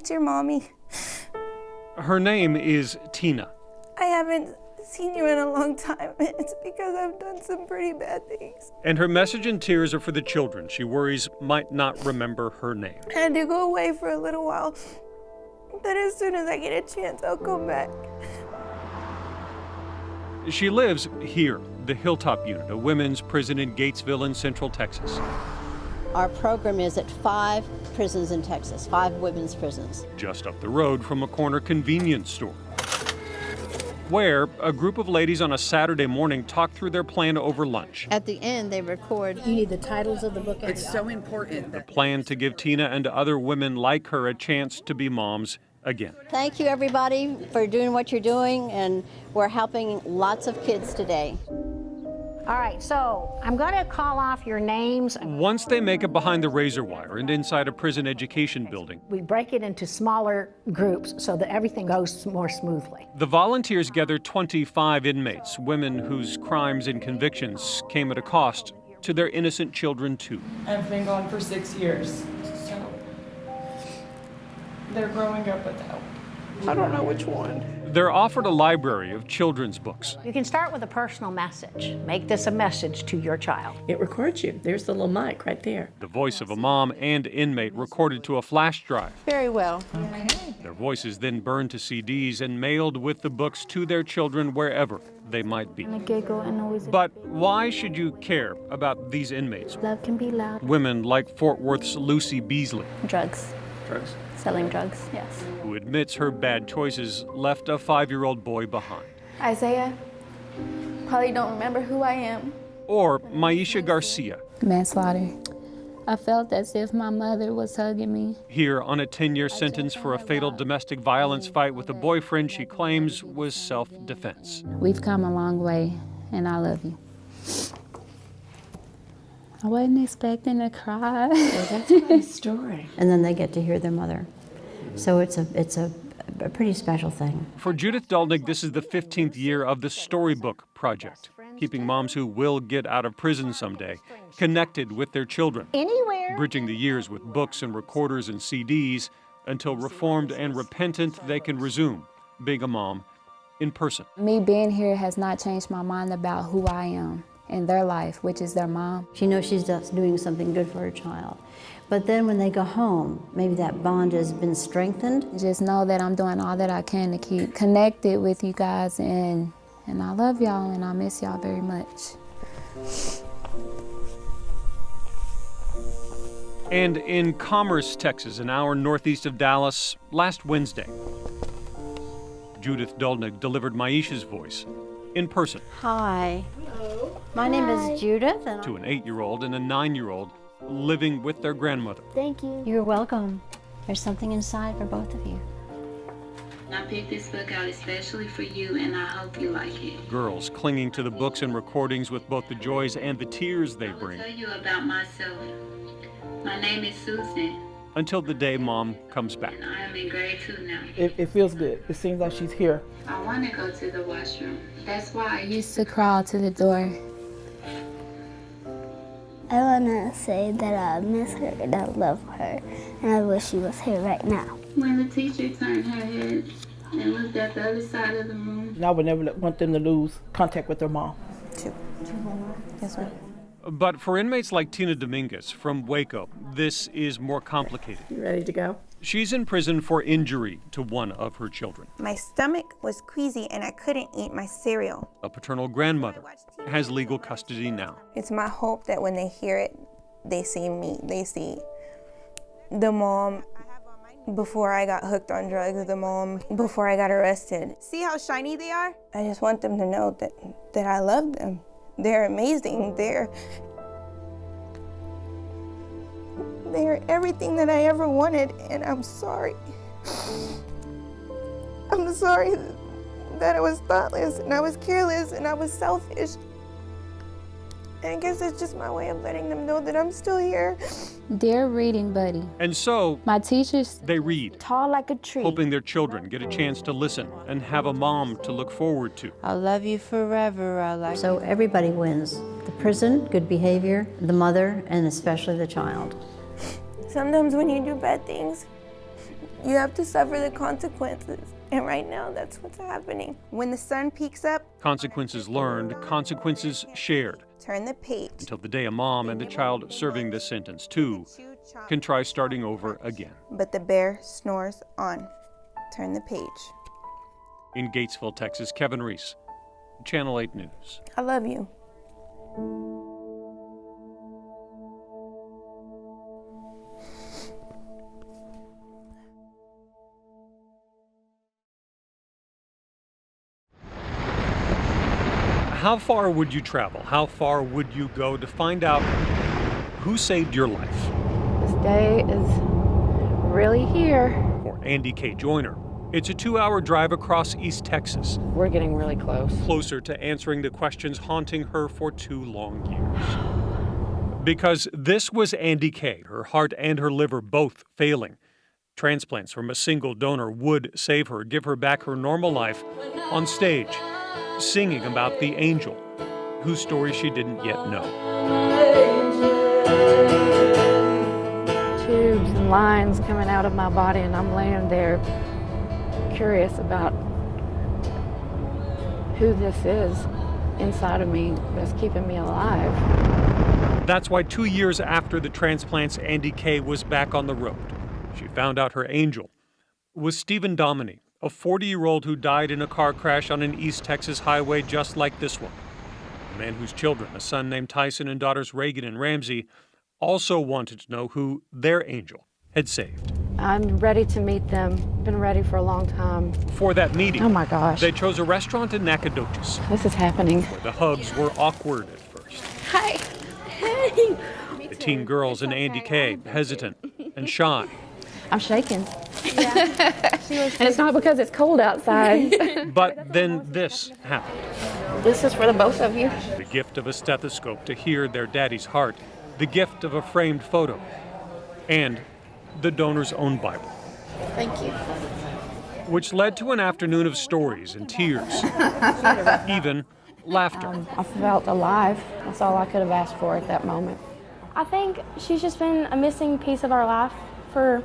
It's your mommy. Her name is Tina. I haven't seen you in a long time. It's because I've done some pretty bad things. And her message in tears are for the children she worries might not remember her name. I had to go away for a little while, but as soon as I get a chance, I'll come back. She lives here, the Hilltop Unit, a women's prison in Gatesville in Central Texas. Our program is at 5 prisons in Texas, 5 women's prisons. Just up the road from a corner convenience store, where a group of ladies on a Saturday morning talk through their plan over lunch. At the end, they record. You need the titles of the book. It's so important. The plan to give Tina and other women like her a chance to be moms again. Thank you, everybody, for doing what you're doing, and we're helping lots of kids today. All right, so I'm going to call off your names. Once they make it behind the razor wire and inside a prison education building, We break it into smaller groups so that everything goes more smoothly. the volunteers gather 25 inmates, women whose crimes and convictions came at a cost to their innocent children too. I've been gone for 6 years, so they're growing up without. I don't know which one. They're offered a library of children's books. You can start with a personal message. Make this a message to your child. It records you. There's the little mic right there. The voice of a mom and inmate recorded to a flash drive. Very well. Their voices then burned to CDs and mailed with the books to their children wherever they might be. But why should you care about these inmates? Love can be loud. Women like Fort Worth's Lucy Beasley, Drugs. drugs, Selling drugs, yes. who admits her bad choices left a 5-year-old boy behind. Isaiah probably don't remember who I am. Or Maisha Garcia, Manslaughter. I felt as if my mother was hugging me. here on a 10-year sentence for a fatal domestic violence fight with a boyfriend she claims was self-defense. We've come a long way, and I love you. I wasn't expecting to cry. That's a nice story. And then they get to hear their mother. So it's a pretty special thing. For Judith Dolnick, this is the 15th year of the Storybook Project, keeping moms who will get out of prison someday connected with their children, Anywhere. bridging the years with books and recorders and CDs until reformed and repentant they can resume being a mom in person. Me being here has not changed my mind about who I am in their life, which is their mom. She knows she's just doing something good for her child. But then when they go home, maybe that bond has been strengthened. Just know that I'm doing all that I can to keep connected with you guys, and I love y'all, and I miss y'all very much. And in Commerce, Texas, an hour northeast of Dallas, last Wednesday, Judith Dolnick delivered Maisha's voice in person Hi. Hello. My name is Judith. And to an 8-year-old and a 9-year-old living with their grandmother. Thank you. You're welcome. There's something inside for both of you. I picked this book out especially for you, and I hope you like it. Girls clinging to the books and recordings with both the joys and the tears they bring. I'll tell you about myself. My name is Susan, Until the day Mom comes back. and I am in grade 2 now. It feels good. It seems like she's here. I want to go to the washroom. That's why I used to crawl to the door. I want to say that I miss her and I love her and I wish she was here right now. when the teacher turned her head and looked at the other side of the room. And I would never want them to lose contact with their mom. Yes, sir. But for inmates like Tina Dominguez from Waco, this is more complicated. You ready to go? She's in prison for injury to one of her children. My stomach was queasy and I couldn't eat my cereal. A paternal grandmother has legal custody now. It's my hope that when they hear it, they see me. They see the mom before I got hooked on drugs, the mom before I got arrested. See how shiny they are? I just want them to know that I love them. They're amazing. They're everything that I ever wanted, and I'm sorry. I'm sorry that I was thoughtless, and I was careless, and I was selfish. And I guess it's just my way of letting them know that I'm still here. Dear reading buddy, And so my teachers they read, tall like a tree. hoping their children get a chance to listen and have a mom to look forward to. I love you forever. I like So everybody wins. The prison, good behavior, the mother, and especially the child. Sometimes when you do bad things, You have to suffer the consequences. And right now, that's what's happening. When the sun peaks up, Consequences learned, consequences shared, turn the page. until the day a mom and the child serving the sentence, too, can try starting over again. But the bear snores on. Turn the page. In Gatesville, Texas, Kevin Reece, Channel 8 News. I love you. How far would you travel? How far would you go to find out who saved your life? This day is really here. For Andy K. Joyner, it's a 2-hour drive across East Texas. We're getting really close. Closer to answering the questions haunting her for 2 long years. Because this was Andy K., her heart and her liver both failing. Transplants from a single donor would save her, give her back her normal life on stage, singing about the angel whose story she didn't yet know. Tubes and lines coming out of my body, and I'm laying there curious about who this is inside of me that's keeping me alive. That's why 2 years after the transplants, Andy K. was back on the road. She found out her angel was Stephen Dominy, a 40-year-old who died in a car crash on an East Texas highway just like this one. A man whose children, a son named Tyson and daughters Reagan and Ramsey, also wanted to know who their angel had saved. I'm ready to meet them. Been ready for a long time. For that meeting, Oh my gosh. they chose a restaurant in Nacogdoches, This is happening. where the hugs were awkward at first. Hi. Hey. The teen girls and Andy K. hesitant and shy. I'm shaking. Yeah. And it's not because it's cold outside. But then this happened. This is for the both of you. The gift of a stethoscope to hear their daddy's heart, the gift of a framed photo, and the donor's own Bible. Thank you. Which led to an afternoon of stories and tears, even laughter. I felt alive. That's all I could have asked for at that moment. I think she's just been a missing piece of our life for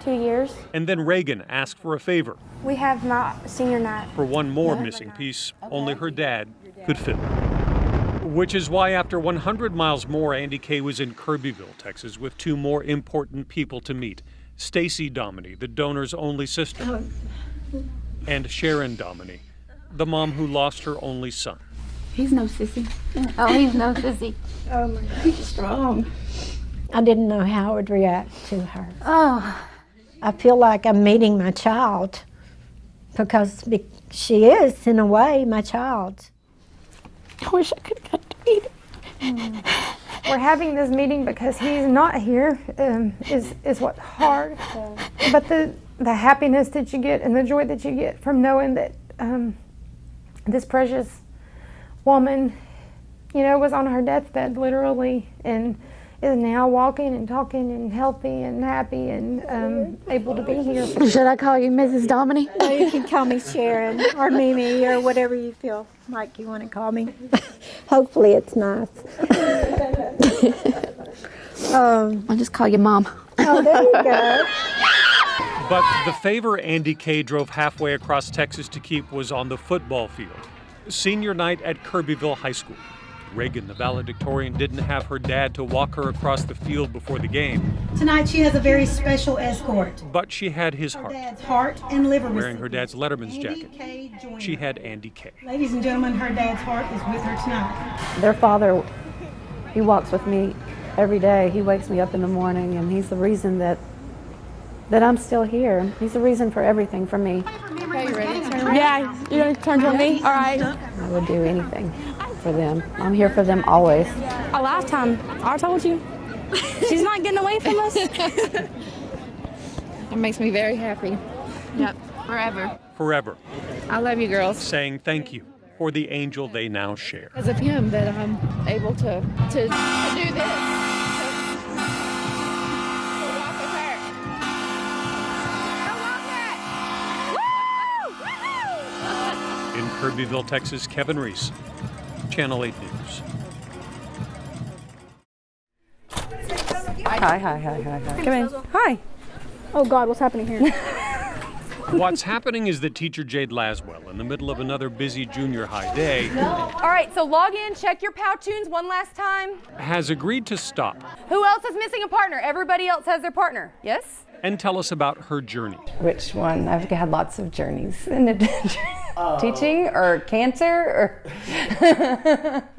2 years. And then Reagan asked for a favor, We have my senior night. for one more missing piece only her dad could fill. Which is why after 100 miles more, Andy K. was in Kirbyville, Texas, with 2 more important people to meet. Stacy Dominy, the donor's only sister, and Sharon Dominy, the mom who lost her only son. He's no sissy. Oh, he's no sissy. Oh my God. He's strong. I didn't know how I would react to her. Oh, I feel like I'm meeting my child because she is, in a way, my child. I wish I could have got to meet him. we're having this meeting because he's not here. Is what's hard. But the happiness that you get and the joy that you get from knowing that this precious woman, was on her deathbed literally, and is now walking and talking and healthy and happy and able to be here. Should I call you Mrs. Dominy? No, you can call me Sharon or Mimi or whatever you feel like you want to call me. Hopefully it's nice. I'll just call you Mom. Oh, there you go. But the favor Andy K. drove halfway across Texas to keep was on the football field. Senior night at Kirbyville High School. Reagan, the valedictorian, didn't have her dad to walk her across the field before the game. Tonight she has a very special escort. But she had his heart. Dad's heart and liver. Wearing her dad's Letterman's Andy jacket, K. Joyner. she had Andy K. Ladies and gentlemen, her dad's heart is with her tonight. Their father, he walks with me every day. He wakes me up in the morning, and he's the reason that I'm still here. He's the reason for everything for me. Okay, you ready to turn around? Yeah, you're going to turn to me? All right. I would do anything for them. I'm here for them always. A lifetime. I told you. She's not getting away from us. It makes me very happy. Yep, forever. Forever, I love you, girls. saying thank you for the angel they now share. Because of him that I'm able to do this. In Kirbyville, Texas, Kevin Reece, Channel 8 News. Hi. Come in. Hi. Oh God, what's happening here? What's happening is that teacher Jade Laswell, in the middle of another busy junior high day, All right, so log in, check your Powtoons one last time. has agreed to stop Who else is missing a partner? Everybody else has their partner, yes? and tell us about her journey. Which one? I've had lots of journeys in teaching or cancer or.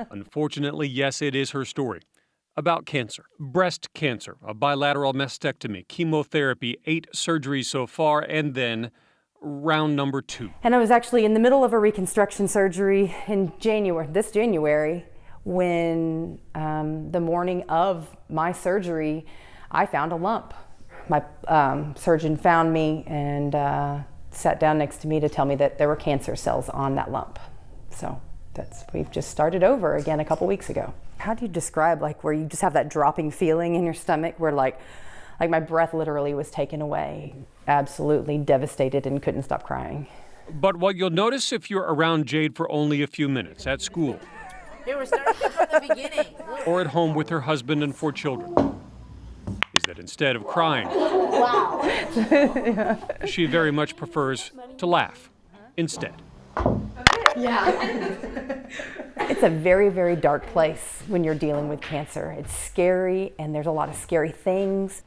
Unfortunately, yes, it is her story. About cancer. Breast cancer, a bilateral mastectomy, chemotherapy, 8 surgeries so far, and then round number 2. And I was actually in the middle of a reconstruction surgery in this January, when the morning of my surgery, I found a lump. My surgeon found me and sat down next to me to tell me that there were cancer cells on that lump. So we've just started over again a couple weeks ago. How do you describe where you just have that dropping feeling in your stomach where like my breath literally was taken away? Absolutely devastated and couldn't stop crying. But what you'll notice if you're around Jade for only a few minutes at school They were starting from the beginning. or at home with her husband and 4 children is that instead of crying, she very much prefers to laugh instead. Yeah. It's a very, very dark place when you're dealing with cancer. It's scary and there's a lot of scary things.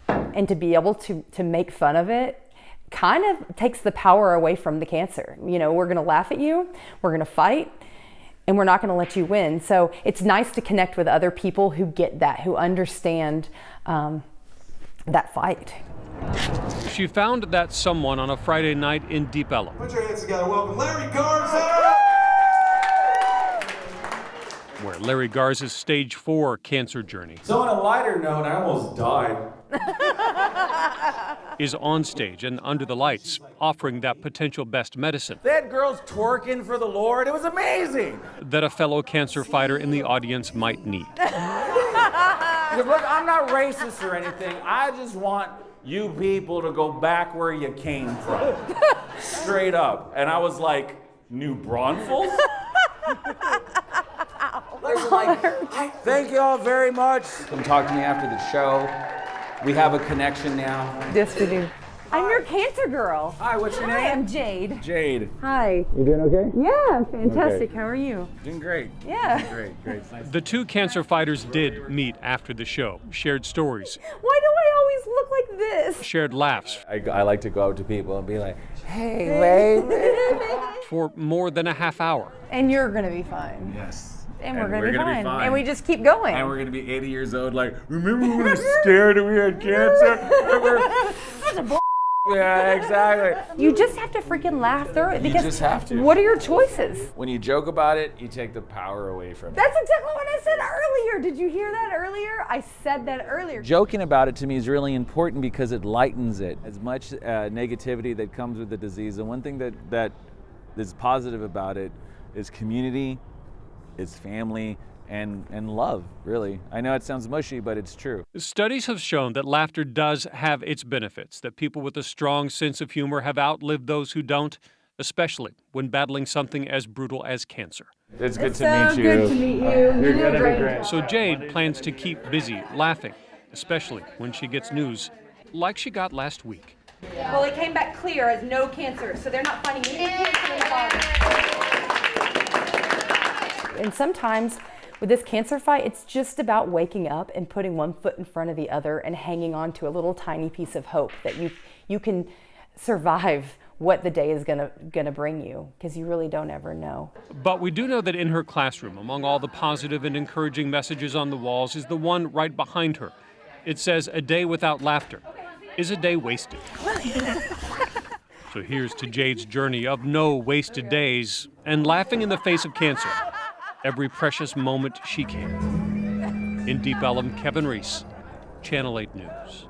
And to be able to make fun of it kind of takes the power away from the cancer. You know, we're gonna laugh at you, we're gonna fight, and we're not gonna let you win. So it's nice to connect with other people who get that, who understand that fight. She found that someone on a Friday night in Deep Ellum. Put your hands together. Welcome Larry Garza. Where Larry Garza's stage 4 cancer journey So on a lighter note, I almost died. is on stage and under the lights, offering that potential best medicine They had girls twerking for the Lord. It was amazing. that a fellow cancer fighter in the audience might need. Because look, I'm not racist or anything. I just want you people to go back where you came from. Straight up. And I was like, New Braunfels? Thank you all very much. Come talk to me after the show. We have a connection now. Yes, we do. I'm your cancer girl. Hi, what's your name? Hi, I'm Jade. Jade. Hi. You doing okay? Yeah, I'm fantastic. Okay. How are you? Doing great. Yeah. Doing great. Nice. The 2 cancer fighters did meet after the show, shared stories, Why do I always look like this? shared laughs I like to go up to people and be like, hey, baby. for more than a half hour. And you're gonna be fine. Yes. And we're gonna be fine. And we just keep going. And we're gonna be 80 years old, like, remember when we were scared and we had cancer? Yeah, exactly. You just have to freaking laugh through it because You just have to. What are your choices? When you joke about it, you take the power away from it. That's exactly what I said earlier. Did you hear that earlier? I said that earlier. Joking about it to me is really important because it lightens it. As much negativity that comes with the disease, and one thing that is positive about it is community, is family, and love, really. I know it sounds mushy, but it's true. Studies have shown that laughter does have its benefits, that people with a strong sense of humor have outlived those who don't, especially when battling something as brutal as cancer. It's good to meet you. Good to meet you. You're gonna be great. So Jade plans to keep busy laughing, especially when she gets news like she got last week. Well, it came back clear as no cancer, so they're not finding any cancer in the body. And sometimes with this cancer fight, it's just about waking up and putting one foot in front of the other and hanging on to a little tiny piece of hope that you can survive what the day is gonna bring you, because you really don't ever know. But we do know that in her classroom, among all the positive and encouraging messages on the walls, is the one right behind her. It says, "A day without laughter is a day wasted." So here's to Jade's journey of no wasted days and laughing in the face of cancer every precious moment she can. In Deep Ellum, Kevin Reece, Channel 8 News.